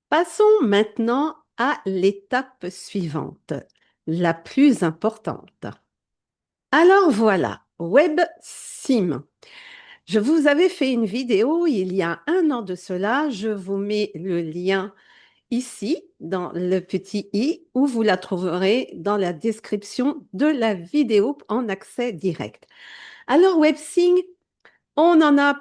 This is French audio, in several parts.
Passons maintenant à l'étape suivante, la plus importante. Alors voilà, WebSim. Je vous avais fait une vidéo il y a un an de cela. Je vous mets le lien ici dans le petit i où vous la trouverez dans la description de la vidéo en accès direct. Alors WebSing, on en a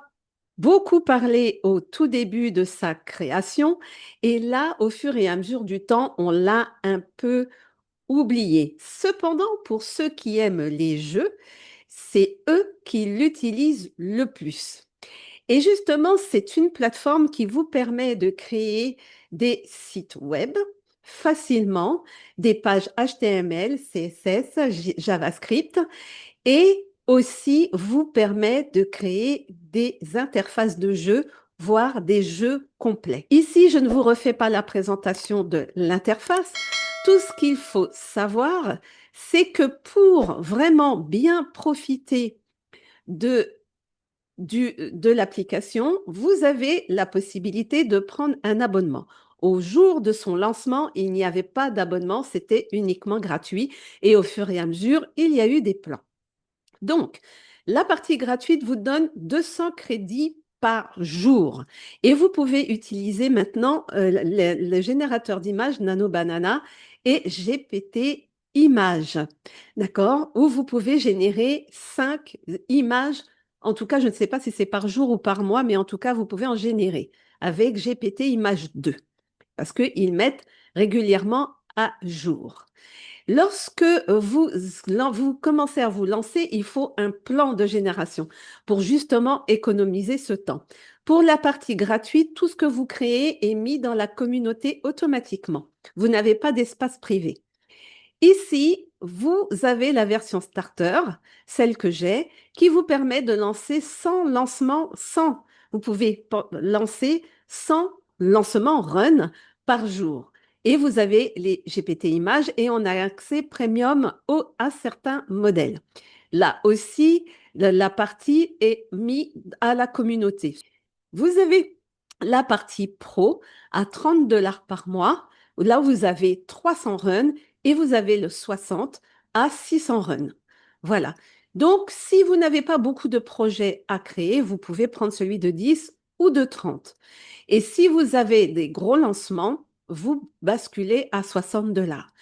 beaucoup parlé au tout début de sa création et là, au fur et à mesure du temps, on l'a un peu oublié. Cependant, pour ceux qui aiment les jeux, c'est eux qui l'utilisent le plus. Et justement, c'est une plateforme qui vous permet de créer des sites web facilement, des pages HTML, CSS, JavaScript et aussi vous permet de créer des interfaces de jeux, voire des jeux complets. Ici, je ne vous refais pas la présentation de l'interface. Tout ce qu'il faut savoir, c'est que pour vraiment bien profiter de de l'application, vous avez la possibilité de prendre un abonnement. Au jour de son lancement, il n'y avait pas d'abonnement, c'était uniquement gratuit et au fur et à mesure, il y a eu des plans. Donc, la partie gratuite vous donne 200 crédits par jour. Et vous pouvez utiliser maintenant le générateur d'images Nano Banana et GPT Images, d'accord? Où vous pouvez générer 5 images. En tout cas, je ne sais pas si c'est par jour ou par mois, mais en tout cas, vous pouvez en générer avec GPT Image 2 parce qu'ils mettent régulièrement à jour. Lorsque vous commencez à vous lancer, il faut un plan de génération pour justement économiser ce temps. Pour la partie gratuite, tout ce que vous créez est mis dans la communauté automatiquement. Vous n'avez pas d'espace privé. Ici, vous avez la version starter, celle que j'ai, qui vous permet de lancer 100 lancements, 100. Vous pouvez lancer 100 lancements run par jour. Et vous avez les GPT images et on a accès premium à certains modèles. Là aussi, la partie est mise à la communauté. Vous avez la partie pro à 30 dollars par mois. Là, vous avez 300 runs et vous avez le 60 à 600 runs. Voilà. Donc, si vous n'avez pas beaucoup de projets à créer, vous pouvez prendre celui de 10 ou de 30. Et si vous avez des gros lancements, vous basculez à 60 dollars.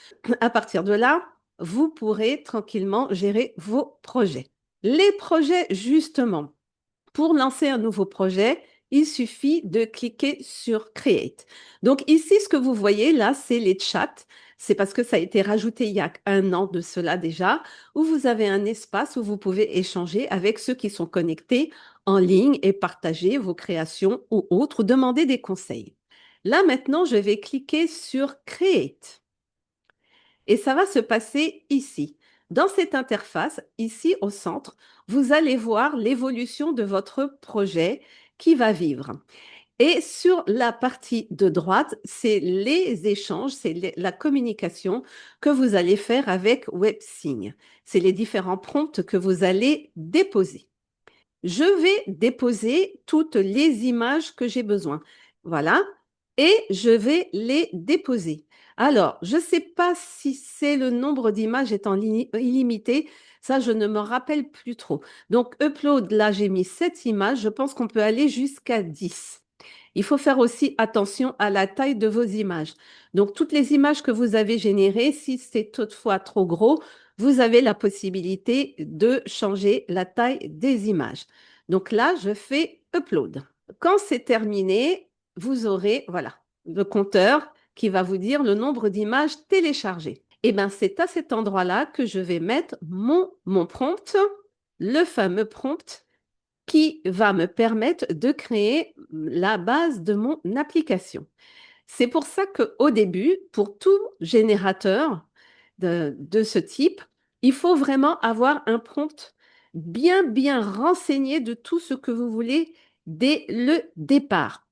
À partir de là, vous pourrez tranquillement gérer vos projets. Les projets, justement, pour lancer un nouveau projet, il suffit de cliquer sur Create. Donc ici, ce que vous voyez là, c'est les chats. C'est parce que ça a été rajouté il y a un an de cela déjà, où vous avez un espace où vous pouvez échanger avec ceux qui sont connectés en ligne et partager vos créations ou autres, demander des conseils. Là maintenant, je vais cliquer sur Create. Et ça va se passer ici. Dans cette interface, ici au centre, vous allez voir l'évolution de votre projet qui va vivre. Et sur la partie de droite, c'est les échanges, c'est la communication que vous allez faire avec WebSing. C'est les différents prompts que vous allez déposer. Je vais déposer toutes les images que j'ai besoin. Voilà. Et je vais les déposer. Alors, je ne sais pas si c'est le nombre d'images étant illimité. Ça, je ne me rappelle plus trop. Donc, upload, là, j'ai mis 7 images. Je pense qu'on peut aller jusqu'à 10. Il faut faire aussi attention à la taille de vos images. Donc, toutes les images que vous avez générées, si c'est toutefois trop gros, vous avez la possibilité de changer la taille des images. Donc là, je fais upload. Quand c'est terminé, vous aurez, voilà, le compteur qui va vous dire le nombre d'images téléchargées. Et bien, c'est à cet endroit-là que je vais mettre mon prompt, le fameux prompt qui va me permettre de créer la base de mon application. C'est pour ça qu'au début, pour tout générateur de ce type, il faut vraiment avoir un prompt bien renseigné de tout ce que vous voulez dès le départ.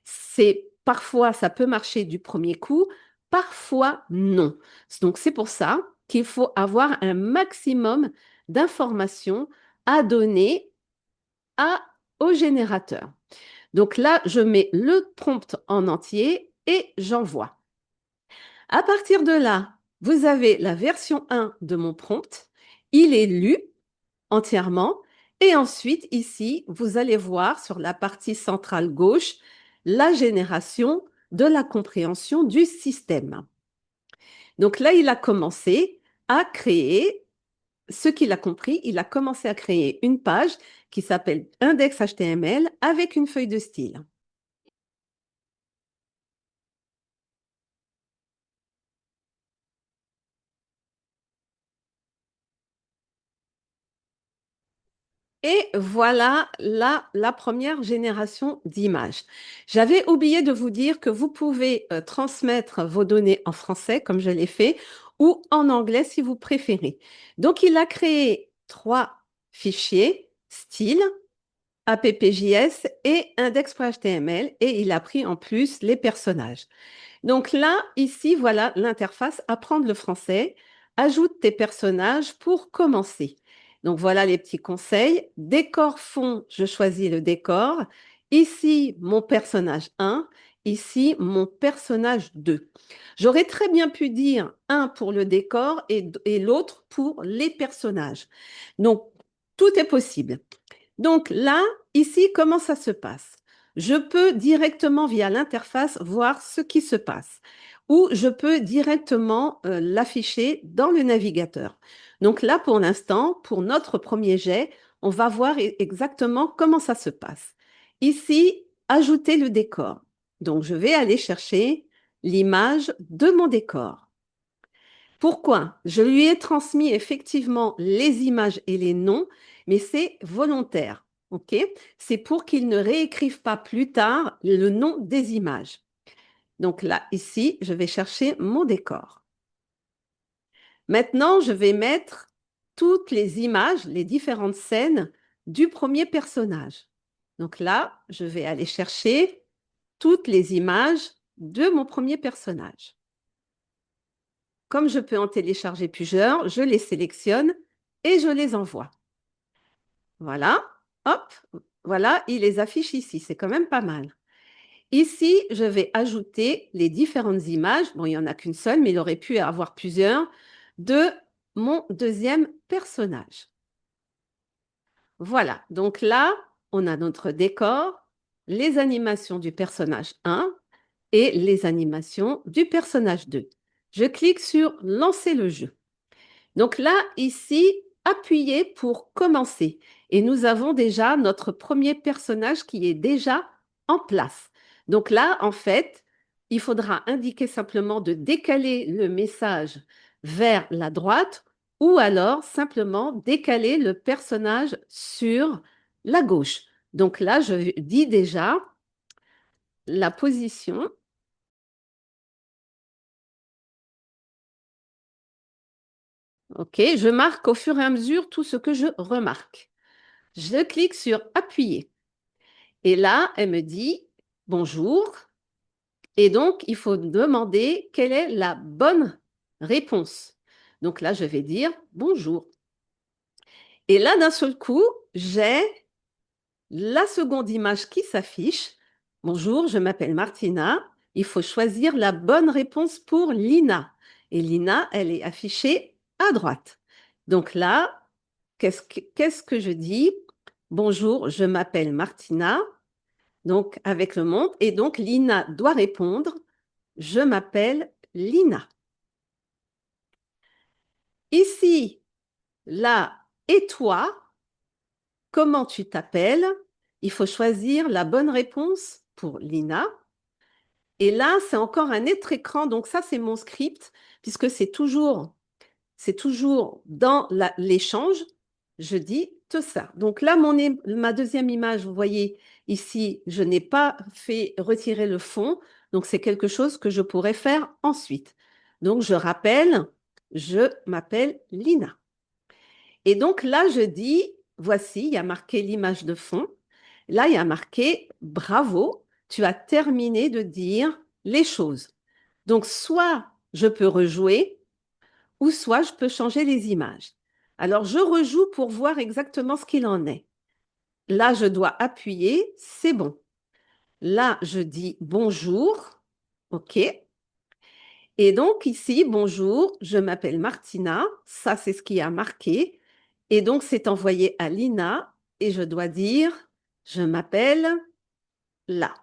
C'est parfois, ça peut marcher du premier coup, parfois non. Donc, c'est pour ça qu'il faut avoir un maximum d'informations à donner au générateur. Donc là, je mets le prompt en entier et j'envoie. À partir de là, vous avez la version 1 de mon prompt. Il est lu entièrement. Et ensuite, ici, vous allez voir sur la partie centrale gauche la génération de la compréhension du système. Donc là, il a commencé à créer ce qu'il a compris. Il a commencé à créer une page qui s'appelle index HTML avec une feuille de style. Et voilà la première génération d'images. J'avais oublié de vous dire que vous pouvez transmettre vos données en français, comme je l'ai fait, ou en anglais si vous préférez. Donc, il a créé 3 fichiers, style, appjs et index.html, et il a pris en plus les personnages. Donc là, ici, voilà l'interface Apprendre le français. Ajoute tes personnages pour commencer. Donc voilà les petits conseils. Décor fond, je choisis le décor. Ici, mon personnage 1. Ici, mon personnage 2. J'aurais très bien pu dire un pour le décor et l'autre pour les personnages. Donc, tout est possible. Donc là, ici, comment ça se passe? Je peux directement via l'interface voir ce qui se passe ou je peux directement l'afficher dans le navigateur. Donc là, pour l'instant, pour notre premier jet, on va voir exactement comment ça se passe. Ici, ajouter le décor. Donc, je vais aller chercher l'image de mon décor. Pourquoi? Je lui ai transmis effectivement les images et les noms, mais c'est volontaire. OK? C'est pour qu'il ne réécrive pas plus tard le nom des images. Donc là, ici, je vais chercher mon décor. Maintenant, je vais mettre toutes les images, les différentes scènes du premier personnage. Donc là, je vais aller chercher toutes les images de mon premier personnage. Comme je peux en télécharger plusieurs, je les sélectionne et je les envoie. Voilà, hop, voilà, il les affiche ici, c'est quand même pas mal. Ici, je vais ajouter les différentes images, bon, il n'y en a qu'une seule, mais il aurait pu y avoir plusieurs, de mon deuxième personnage. Voilà, donc là, on a notre décor, les animations du personnage 1 et les animations du personnage 2. Je clique sur Lancer le jeu. Donc là, ici, appuyez pour commencer. Et nous avons déjà notre premier personnage qui est déjà en place. Donc là, en fait, il faudra indiquer simplement de décaler le message vers la droite ou alors simplement décaler le personnage sur la gauche. Donc là, je dis déjà la position. OK, je marque au fur et à mesure tout ce que je remarque. Je clique sur Appuyer. Et là, elle me dit bonjour. Et donc, il faut demander quelle est la bonne réponse. Donc là, je vais dire bonjour. Et là, d'un seul coup, j'ai la seconde image qui s'affiche. Bonjour, je m'appelle Martina. Il faut choisir la bonne réponse pour Lina. Et Lina, elle est affichée à droite. Donc là, qu'est-ce que je dis? Bonjour, je m'appelle Martina. Donc, avec le monde. Et donc, Lina doit répondre, je m'appelle Lina. Ici, là, et toi, comment tu t'appelles? Il faut choisir la bonne réponse pour Lina. Et là, c'est encore un autre écran. Donc, ça, c'est mon script, puisque c'est toujours dans l'échange. Je dis tout ça. Donc là, ma deuxième image, vous voyez ici, je n'ai pas fait retirer le fond. Donc c'est quelque chose que je pourrais faire ensuite. Donc je rappelle, je m'appelle Lina. Et donc là, je dis, voici, il y a marqué l'image de fond. Là, il y a marqué bravo, tu as terminé de dire les choses. Donc soit je peux rejouer, ou soit je peux changer les images. Alors, je rejoue pour voir exactement ce qu'il en est. Là, je dois appuyer, c'est bon. Là, je dis bonjour. OK. Et donc ici, bonjour, je m'appelle Martina. Ça, c'est ce qui a marqué. Et donc, c'est envoyé à Lina et je dois dire, je m'appelle là.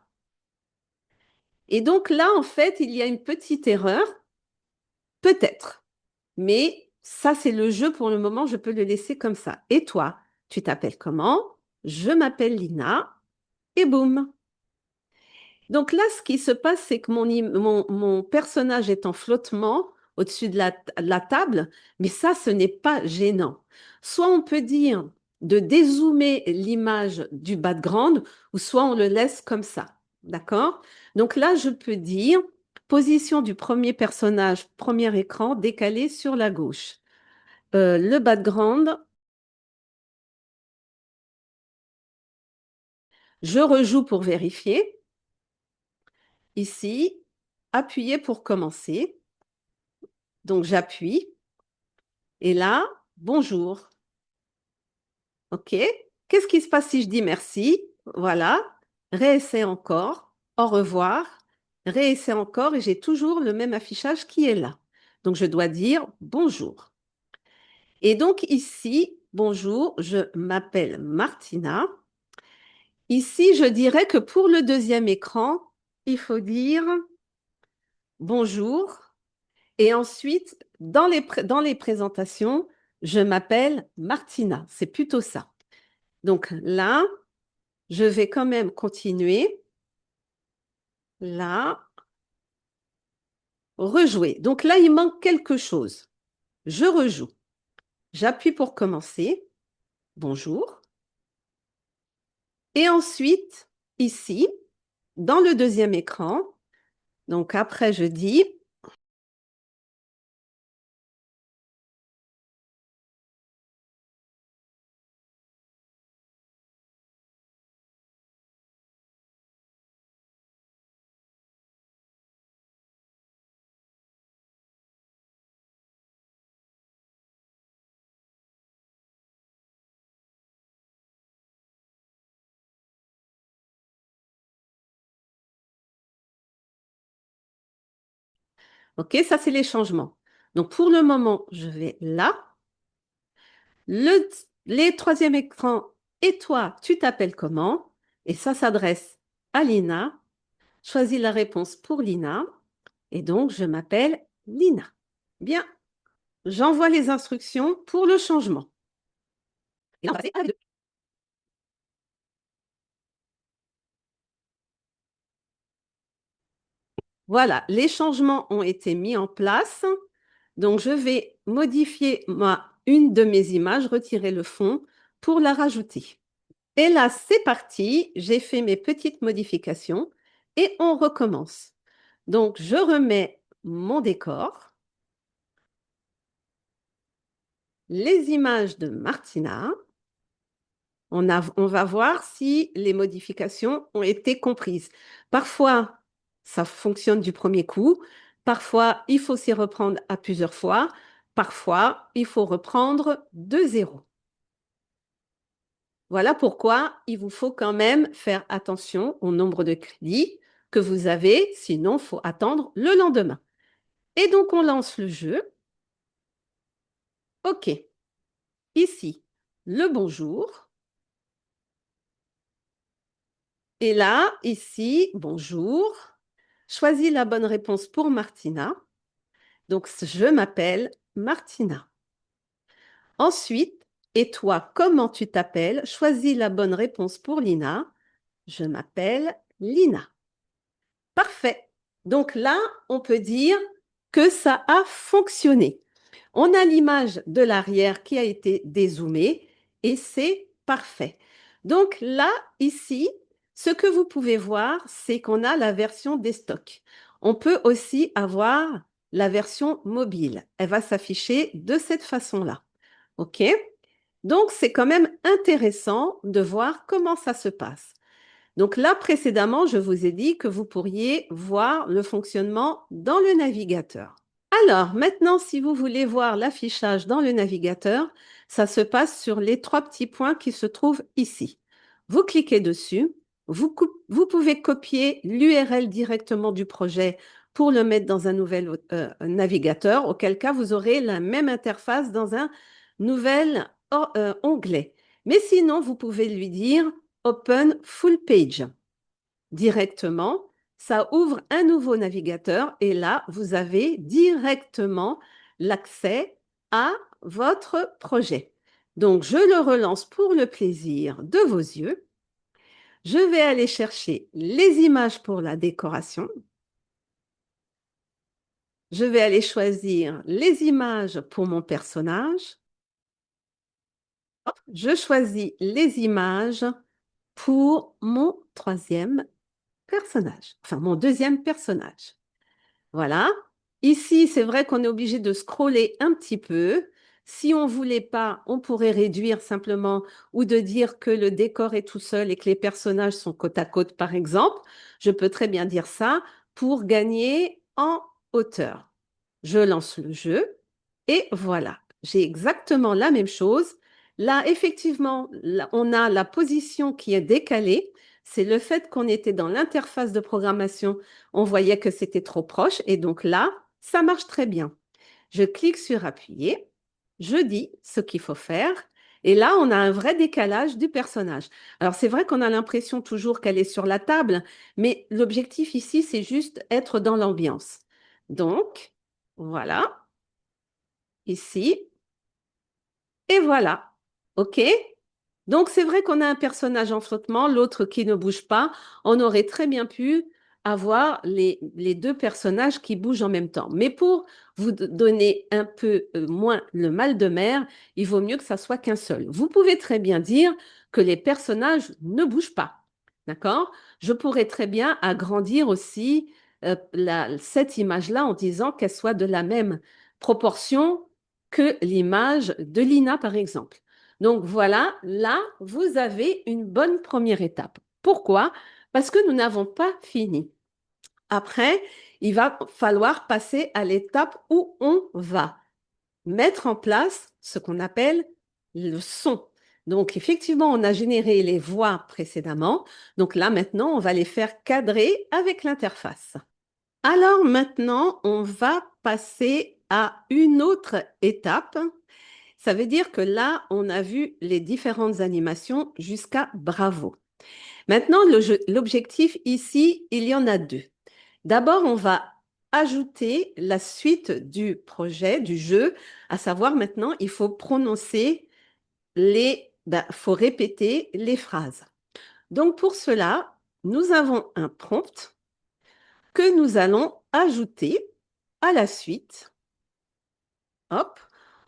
Et donc là, en fait, il y a une petite erreur, peut-être. Mais ça, c'est le jeu pour le moment, je peux le laisser comme ça. Et toi, tu t'appelles comment? Je m'appelle Lina et boum. Donc là, ce qui se passe, c'est que mon personnage est en flottement au-dessus de la table, mais ça, ce n'est pas gênant. Soit on peut dire de dézoomer l'image du background, ou soit on le laisse comme ça. D'accord? Donc là, je peux dire position du premier personnage, premier écran, décalé sur la gauche. Le background, je rejoue pour vérifier. Ici, appuyer pour commencer. Donc j'appuie. Et là, bonjour. OK. Qu'est-ce qui se passe si je dis merci? Voilà. Réessaie encore. Au revoir. Réessaie encore et j'ai toujours le même affichage qui est là. Donc je dois dire bonjour. Et donc ici, bonjour, je m'appelle Martina. Ici, je dirais que pour le deuxième écran, il faut dire bonjour. Et ensuite, dans les présentations, je m'appelle Martina. C'est plutôt ça. Donc là, je vais quand même continuer. Là, rejouer. Donc là, il manque quelque chose. Je rejoue. J'appuie pour commencer. Bonjour. Et ensuite, ici, dans le deuxième écran, donc après, je dis, OK, ça, c'est les changements. Donc pour le moment, je vais là. Les troisième écran, et toi, tu t'appelles comment? Et ça s'adresse à Lina. Choisis la réponse pour Lina. Et donc, je m'appelle Lina. Bien, j'envoie les instructions pour le changement. Et là, on va passer à la vidéo. Voilà, les changements ont été mis en place. Donc, je vais modifier une de mes images, retirer le fond pour la rajouter. Et là, c'est parti. J'ai fait mes petites modifications et on recommence. Donc, je remets mon décor, les images de Martina. On va voir si les modifications ont été comprises. Parfois, ça fonctionne du premier coup. Parfois, il faut s'y reprendre à plusieurs fois. Parfois, il faut reprendre de zéro. Voilà pourquoi il vous faut quand même faire attention au nombre de crédits que vous avez, sinon, il faut attendre le lendemain. Et donc, on lance le jeu. OK. Ici, le bonjour. Et là, ici, bonjour. Choisis la bonne réponse pour Martina. Donc, je m'appelle Martina. Ensuite, et toi, comment tu t'appelles? Choisis la bonne réponse pour Lina. Je m'appelle Lina. Parfait. Donc là, on peut dire que ça a fonctionné. On a l'image de l'arrière qui a été dézoomée et c'est parfait. Donc là, ici, ce que vous pouvez voir, c'est qu'on a la version desktop. On peut aussi avoir la version mobile. Elle va s'afficher de cette façon-là. OK? Donc, c'est quand même intéressant de voir comment ça se passe. Donc là, précédemment, je vous ai dit que vous pourriez voir le fonctionnement dans le navigateur. Alors, maintenant, si vous voulez voir l'affichage dans le navigateur, ça se passe sur les trois petits points qui se trouvent ici. Vous cliquez dessus Vous pouvez copier l'URL directement du projet pour le mettre dans un nouvel navigateur, auquel cas vous aurez la même interface dans un nouvel onglet. Mais sinon, vous pouvez lui dire Open Full Page directement. Ça ouvre un nouveau navigateur et là, vous avez directement l'accès à votre projet. Donc, je le relance pour le plaisir de vos yeux. Je vais aller chercher les images pour la décoration. Je vais aller choisir les images pour mon personnage. Hop, je choisis les images pour mon troisième personnage, enfin mon deuxième personnage. Voilà. Ici, c'est vrai qu'on est obligé de scroller un petit peu. Si on ne voulait pas, on pourrait réduire simplement ou de dire que le décor est tout seul et que les personnages sont côte à côte, par exemple. Je peux très bien dire ça pour gagner en hauteur. Je lance le jeu et voilà. J'ai exactement la même chose. Là, effectivement, là, on a la position qui est décalée. C'est le fait qu'on était dans l'interface de programmation, on voyait que c'était trop proche et donc là, ça marche très bien. Je clique sur appuyer, je dis ce qu'il faut faire et là, on a un vrai décalage du personnage. Alors, c'est vrai qu'on a l'impression toujours qu'elle est sur la table, mais l'objectif ici, c'est juste être dans l'ambiance. Donc, voilà, ici, et voilà. OK? Donc, c'est vrai qu'on a un personnage en flottement, l'autre qui ne bouge pas. On aurait très bien pu avoir les deux personnages qui bougent en même temps. Mais pour vous donner un peu moins le mal de mer, il vaut mieux que ça soit qu'un seul. Vous pouvez très bien dire que les personnages ne bougent pas. D'accord? Je pourrais très bien agrandir aussi cette image-là en disant qu'elle soit de la même proportion que l'image de Lina, par exemple. Donc voilà, là, vous avez une bonne première étape. Pourquoi? Parce que nous n'avons pas fini. Après, il va falloir passer à l'étape où on va mettre en place ce qu'on appelle le son. Donc, effectivement, on a généré les voix précédemment. Donc là, maintenant, on va les faire cadrer avec l'interface. Alors maintenant, on va passer à une autre étape. Ça veut dire que là, on a vu les différentes animations jusqu'à bravo. Maintenant, l'objectif ici, il y en a deux. D'abord, on va ajouter la suite du projet, du jeu, à savoir maintenant, il faut prononcer faut répéter les phrases. Donc pour cela, nous avons un prompt que nous allons ajouter à la suite, hop,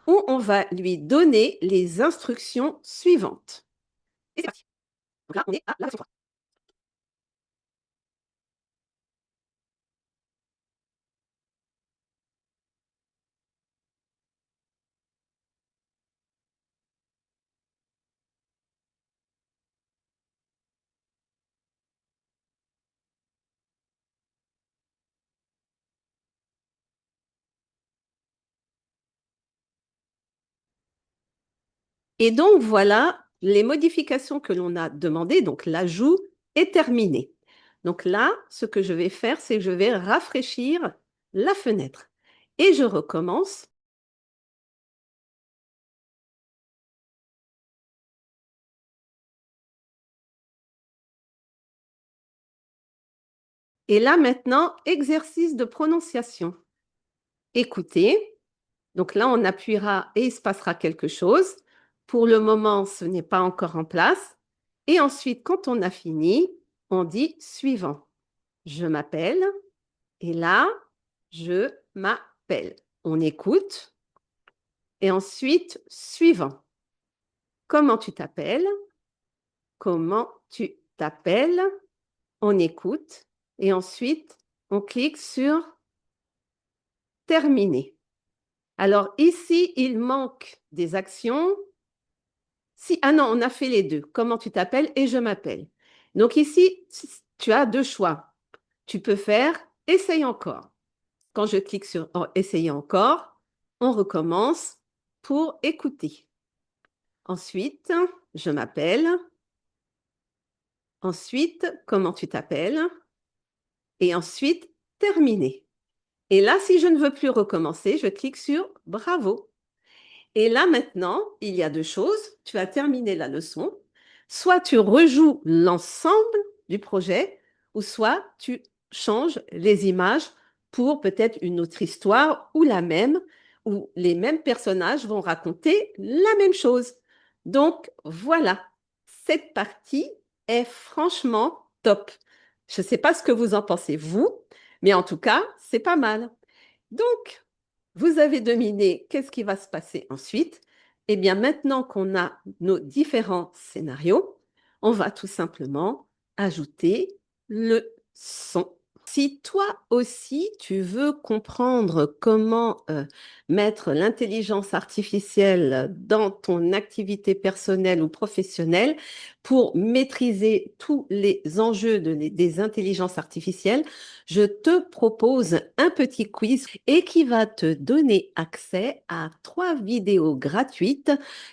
où on va lui donner les instructions suivantes. Et c'est parti. Donc là, on est à la version 3. Et donc, voilà, les modifications que l'on a demandées, donc l'ajout est terminé. Donc là, ce que je vais faire, c'est que je vais rafraîchir la fenêtre. Et je recommence. Et là, maintenant, exercice de prononciation. Écoutez. Donc là, on appuiera et il se passera quelque chose. Pour le moment, ce n'est pas encore en place. Et ensuite, quand on a fini, on dit suivant. Je m'appelle. Et là, je m'appelle. On écoute. Et ensuite, suivant. Comment tu t'appelles? Comment tu t'appelles? On écoute. Et ensuite, on clique sur terminer. Alors ici, il manque des actions. Si, ah non, on a fait les deux. Comment tu t'appelles et je m'appelle. Donc ici, tu as deux choix. Tu peux faire essaye encore. Quand je clique sur essayer encore, on recommence pour écouter. Ensuite, je m'appelle. ensuite, comment tu t'appelles, et ensuite, terminer. Et là, si je ne veux plus recommencer, je clique sur bravo. Et là, maintenant, il y a deux choses. Tu as terminé la leçon. Soit tu rejoues l'ensemble du projet, ou soit tu changes les images pour peut-être une autre histoire ou la même, où les mêmes personnages vont raconter la même chose. Donc, voilà, cette partie est franchement top. Je ne sais pas ce que vous en pensez, vous, mais en tout cas, c'est pas mal. Donc, vous avez deviné qu'est-ce qui va se passer ensuite. Eh bien, maintenant qu'on a nos différents scénarios, on va tout simplement ajouter le son. Si toi aussi, tu veux comprendre comment mettre l'intelligence artificielle dans ton activité personnelle ou professionnelle pour maîtriser tous les enjeux des intelligences artificielles, je te propose un petit quiz et qui va te donner accès à 3 vidéos gratuites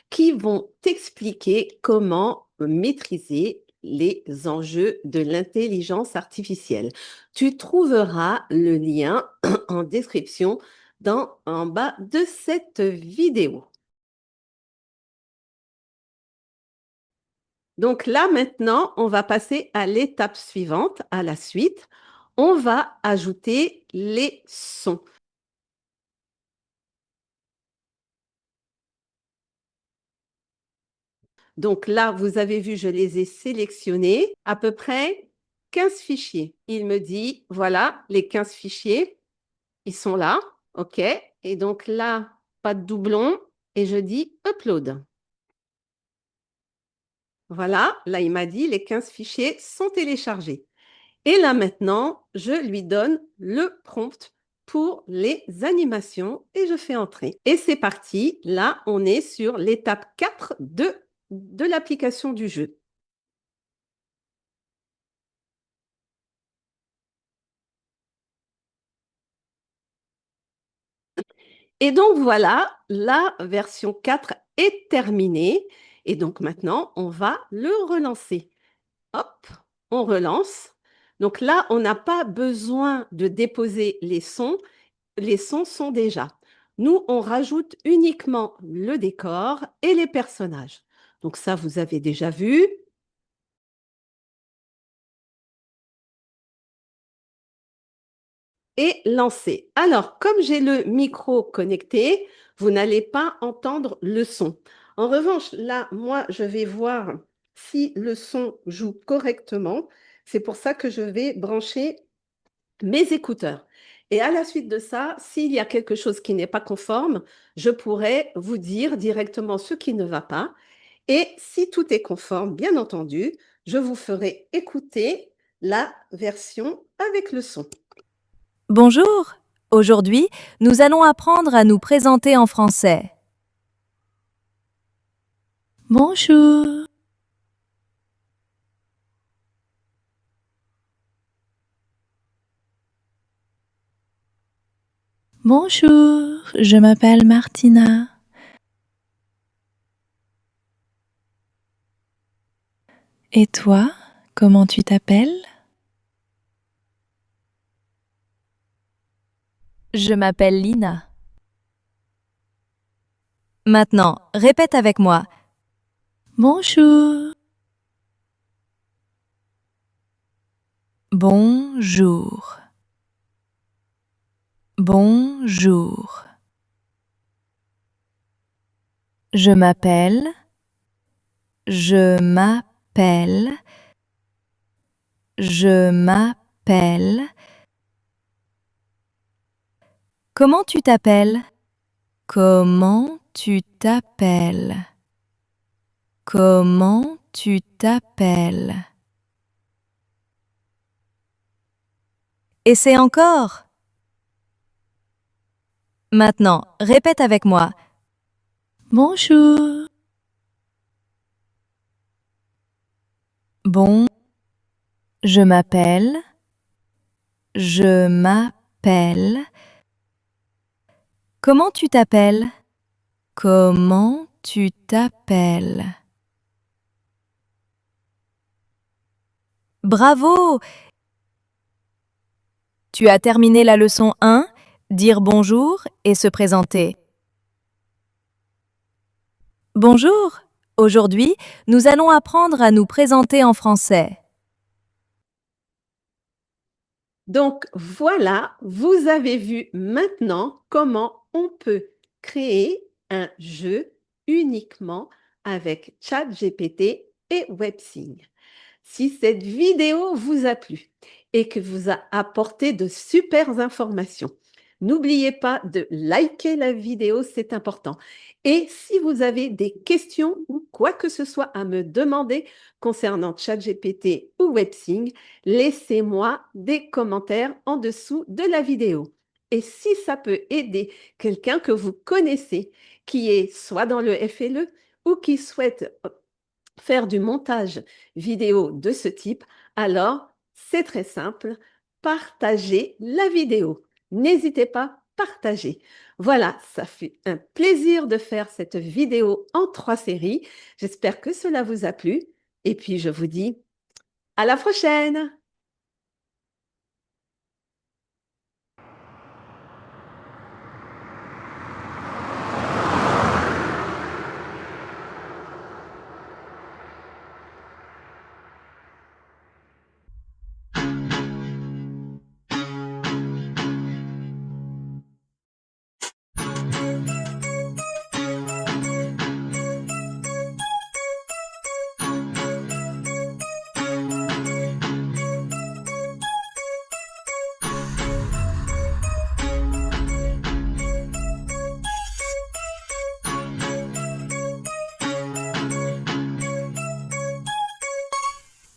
qui vont t'expliquer comment maîtriser les enjeux de l'intelligence artificielle. Tu trouveras le lien en description en bas de cette vidéo. Donc là, maintenant, on va passer à l'étape suivante, à la suite. On va ajouter les sons. Donc là, vous avez vu, je les ai sélectionnés, à peu près 15 fichiers. Il me dit, voilà, les 15 fichiers, ils sont là, OK. Et donc là, pas de doublon, et je dis upload. Voilà, là, il m'a dit, les 15 fichiers sont téléchargés. Et là, maintenant, je lui donne le prompt pour les animations et je fais entrer. Et c'est parti. Là, on est sur l'étape 4 de l'application du jeu. Et donc voilà, la version 4 est terminée. Et donc maintenant, on va le relancer. Hop, on relance. Donc là, on n'a pas besoin de déposer les sons. Les sons sont déjà. Nous, on rajoute uniquement le décor et les personnages. Donc ça, vous avez déjà vu. Et lancer. Alors, comme j'ai le micro connecté, vous n'allez pas entendre le son. En revanche, là, moi, je vais voir si le son joue correctement. C'est pour ça que je vais brancher mes écouteurs. Et à la suite de ça, s'il y a quelque chose qui n'est pas conforme, je pourrais vous dire directement ce qui ne va pas. Et si tout est conforme, bien entendu, je vous ferai écouter la version avec le son. Bonjour. Aujourd'hui, nous allons apprendre à nous présenter en français. Bonjour. Bonjour, je m'appelle Martina. Et toi, comment tu t'appelles? Je m'appelle Lina. Maintenant, répète avec moi. Bonjour. Bonjour. Bonjour. Je m'appelle. Je m'appelle. Je m'appelle. Comment tu t'appelles? Comment tu t'appelles? Comment tu t'appelles? Essaie encore. Maintenant, répète avec moi. Bonjour. Bon. Je m'appelle. Je m'appelle. Comment tu t'appelles? Comment tu t'appelles? Bravo! Tu as terminé la leçon 1, dire bonjour et se présenter. Bonjour! Aujourd'hui, nous allons apprendre à nous présenter en français. Donc voilà, vous avez vu maintenant comment on peut créer un jeu uniquement avec ChatGPT et WebSing. Si cette vidéo vous a plu et que vous a apporté de super informations, n'oubliez pas de liker la vidéo, c'est important. Et si vous avez des questions ou quoi que ce soit à me demander concernant ChatGPT ou WebSing, laissez-moi des commentaires en dessous de la vidéo. Et si ça peut aider quelqu'un que vous connaissez qui est soit dans le FLE ou qui souhaite faire du montage vidéo de ce type, alors c'est très simple, partagez la vidéo. N'hésitez pas, partagez. Voilà, ça fait un plaisir de faire cette vidéo en 3 séries. J'espère que cela vous a plu et puis je vous dis à la prochaine.